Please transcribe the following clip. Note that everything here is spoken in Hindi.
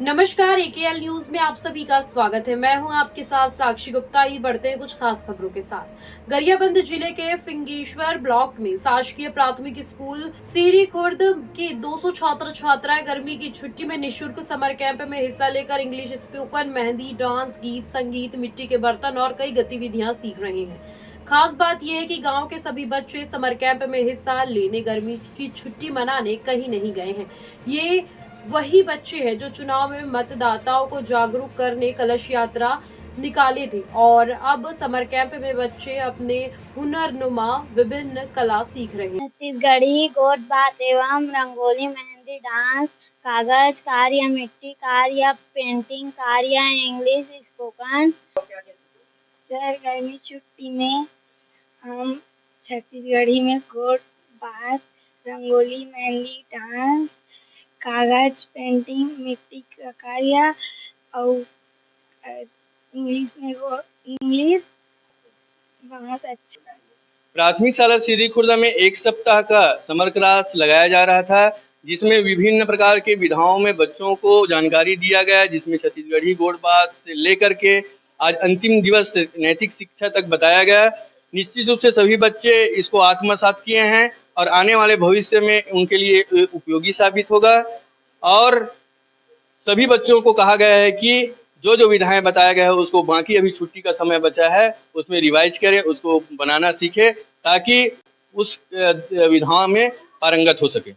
नमस्कार, एकेएल न्यूज में आप सभी का स्वागत है। मैं हूं आपके साथ साक्षी गुप्ता। ही बढ़ते हैं कुछ खास खबरों के साथ। गरियाबंद जिले के फिंगेश्वर ब्लॉक में शासकीय प्राथमिक स्कूल सीरी खुर्द के 200 छात्र छात्राएं गर्मी की छुट्टी में निःशुल्क समर कैंप में हिस्सा लेकर इंग्लिश स्पोकन, मेहंदी, डांस, गीत संगीत, मिट्टी के बर्तन और कई गतिविधियां सीख रहे हैं। खास बात यह है कि गांव के सभी बच्चे समर कैंप में हिस्सा लेने गर्मी की छुट्टी मनाने कहीं नहीं गए हैं। ये वही बच्चे हैं जो चुनाव में मतदाताओं को जागरूक करने कलश यात्रा निकाले थे और अब समर कैंप में बच्चे अपने हुनरनुमा विभिन्न कला सीख रहे हैं। छत्तीसगढ़ी गोट बात एवं रंगोली, मेहंदी, डांस, कागज कार्य, मिट्टी कार्य, पेंटिंग कार्य, इंग्लिश स्पोकन। सर, गर्मी छुट्टी में हम छत्तीसगढ़ी में गोट बात, रंगोली, मेहंदी, डांस, कागज, पेंटिंग, मिट्टी का कार्य और इंग्लिश में इंग्लिश बहुत अच्छा। प्राथमिक शाला सीरी खुर्दा में एक सप्ताह का समर क्लास लगाया जा रहा था, जिसमें विभिन्न प्रकार के विधाओं में बच्चों को जानकारी दिया गया, जिसमें छत्तीसगढ़ी गोठबाज से लेकर के आज अंतिम दिवस नैतिक शिक्षा तक बताया गया। निश्चित रूप से सभी बच्चे इसको आत्मसात किए हैं और आने वाले भविष्य में उनके लिए उपयोगी साबित होगा। और सभी बच्चों को कहा गया है कि जो जो विधाएं बताया गया है उसको बाकी अभी छुट्टी का समय बचा है उसमें रिवाइज करें, उसको बनाना सीखे ताकि उस विधाओं में पारंगत हो सके।